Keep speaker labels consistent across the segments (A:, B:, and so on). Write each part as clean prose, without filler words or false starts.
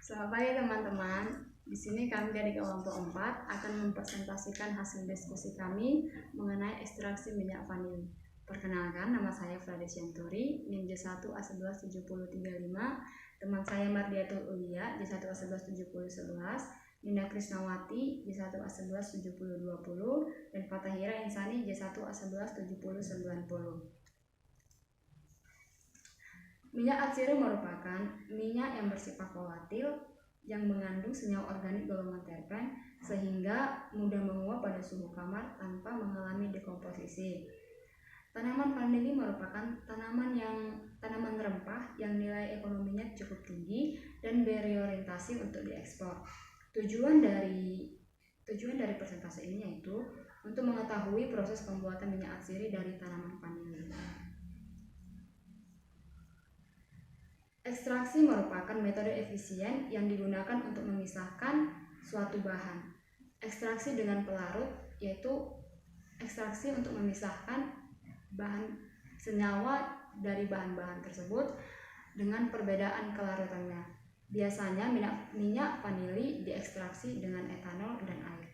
A: Selamat pagi teman-teman. Di sini kami dari kelompok 4 akan mempresentasikan hasil diskusi kami mengenai ekstraksi minyak vanili. Perkenalkan, nama saya Frades Yanturi, NIM J1A117035. Teman saya Mardiatul Ulia, J1A117011, Ninda Krisnawati, J1A117020, dan Fatahira Insani, J1A117090. Minyak atsiri merupakan minyak yang bersifat volatil yang mengandung senyawa organik golongan terpen sehingga mudah menguap pada suhu kamar tanpa mengalami dekomposisi. Tanaman vanili merupakan tanaman rempah yang nilai ekonominya cukup tinggi dan berorientasi untuk diekspor. Tujuan dari presentasi ini yaitu untuk mengetahui proses pembuatan minyak atsiri dari tanaman vanili. Ekstraksi merupakan metode efisien yang digunakan untuk memisahkan suatu bahan. Ekstraksi dengan pelarut yaitu ekstraksi untuk memisahkan bahan senyawa dari bahan-bahan tersebut dengan perbedaan kelarutannya. Biasanya minyak vanili diekstraksi dengan etanol dan air.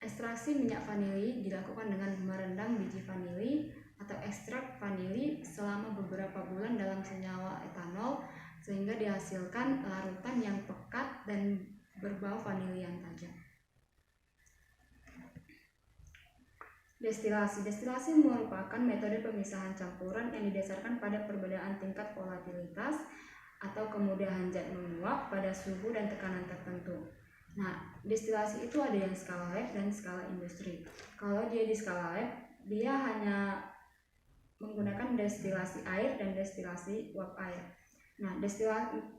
A: Ekstraksi minyak vanili dilakukan dengan merendam biji vanili atau ekstrak vanili selama beberapa bulan dalam senyawa etanol sehingga dihasilkan larutan yang pekat dan berbau vanili yang tajam. Destilasi merupakan metode pemisahan campuran yang didasarkan pada perbedaan tingkat volatilitas atau kemudahan zat menguap pada suhu dan tekanan tertentu. Nah, destilasi itu ada yang skala lab dan skala industri. Kalau dia di skala lab, dia hanya menggunakan destilasi air dan destilasi uap air. Nah,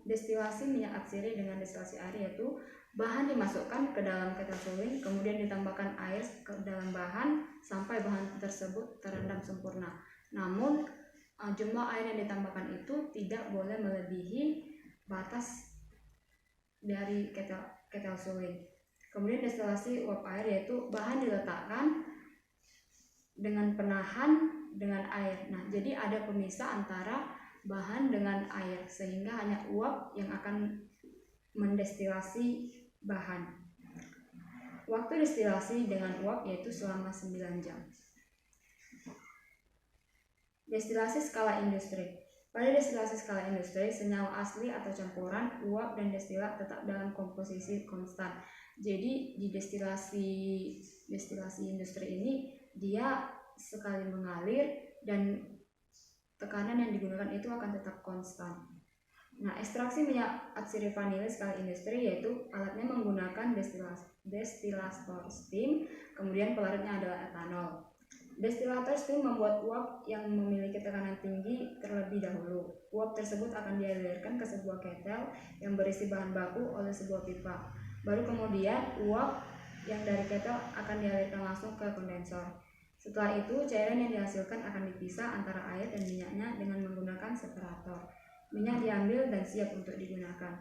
A: destilasi minyak atsiri dengan destilasi air yaitu bahan dimasukkan ke dalam ketel suling, kemudian ditambahkan air ke dalam bahan sampai bahan tersebut terendam sempurna. Namun, jumlah air yang ditambahkan itu tidak boleh melebihi batas dari ketel suling. Kemudian destilasi uap air yaitu bahan diletakkan dengan penahan dengan air. Nah, jadi ada pemisah antara bahan dengan air sehingga hanya uap yang akan mendestilasi bahan. Waktu destilasi dengan uap yaitu selama 9 jam. Destilasi skala industri. Pada destilasi skala industri, senyawa asli atau campuran uap dan destilat tetap dalam komposisi konstan. Jadi di destilasi industri ini dia sekali mengalir dan tekanan yang digunakan itu akan tetap konstan. Nah, ekstraksi minyak atsiri vanili skala industri yaitu alatnya menggunakan destilator steam, kemudian pelarutnya adalah etanol. Destilator steam membuat uap yang memiliki tekanan tinggi terlebih dahulu. Uap tersebut akan dialirkan ke sebuah ketel yang berisi bahan baku oleh sebuah pipa. Baru kemudian uap yang dari ketel akan dialirkan langsung ke kondensor. Setelah itu, cairan yang dihasilkan akan dipisah antara air dan minyaknya dengan menggunakan separator. Minyak diambil dan siap untuk digunakan.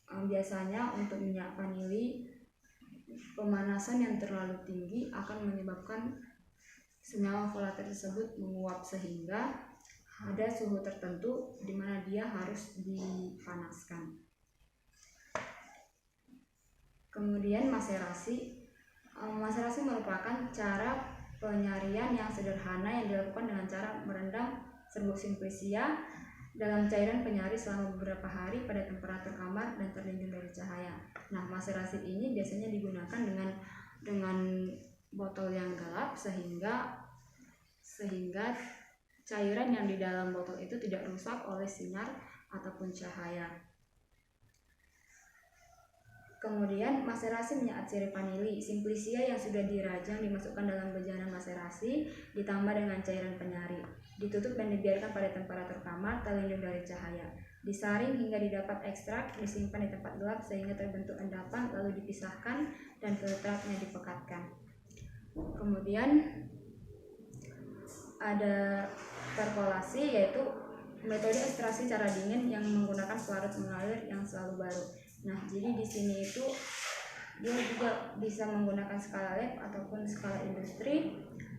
A: Biasanya untuk minyak vanili, pemanasan yang terlalu tinggi akan menyebabkan senyawa volatil tersebut menguap sehingga ada suhu tertentu di mana dia harus dipanaskan. Kemudian maserasi. Maserasi merupakan cara penyarian yang sederhana yang dilakukan dengan cara merendam serbuk simplisia dalam cairan penyari selama beberapa hari pada temperatur kamar dan terlindung dari cahaya. Nah, maserasi ini biasanya digunakan dengan botol yang gelap sehingga cairan yang di dalam botol itu tidak rusak oleh sinar ataupun cahaya. Kemudian maserasi minyak atsiri vanili simplisia yang sudah dirajang dimasukkan dalam bejana maserasi ditambah dengan cairan penyari, ditutup dan dibiarkan pada temperatur kamar terlindung dari cahaya, disaring hingga didapat ekstrak, disimpan di tempat gelap sehingga terbentuk endapan lalu dipisahkan dan filtrnya dipekatkan. Kemudian ada perkolasi yaitu metode ekstraksi cara dingin yang menggunakan pelarut mengalir yang selalu baru. Nah, jadi di sini itu dia juga bisa menggunakan skala lab ataupun skala industri,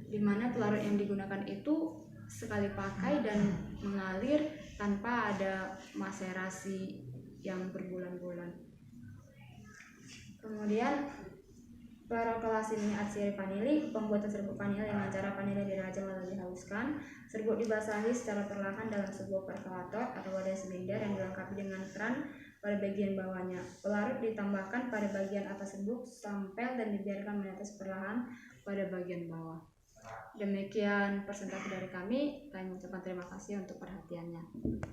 A: di mana pelarut yang digunakan itu sekali pakai dan mengalir tanpa ada maserasi yang berbulan-bulan. Kemudian Procrastination vanili, pembuatan serbuk vanili dengan cara vanili dirajang lalu dihaluskan. Serbuk dibasahi secara perlahan dalam sebuah perkolator atau wadah silinder yang dilengkapi dengan keran pada bagian bawahnya. Pelarut ditambahkan pada bagian atas serbuk sampel dan dibiarkan menetes perlahan pada bagian bawah. Demikian presentasi dari kami. Kami mengucapkan terima kasih untuk perhatiannya.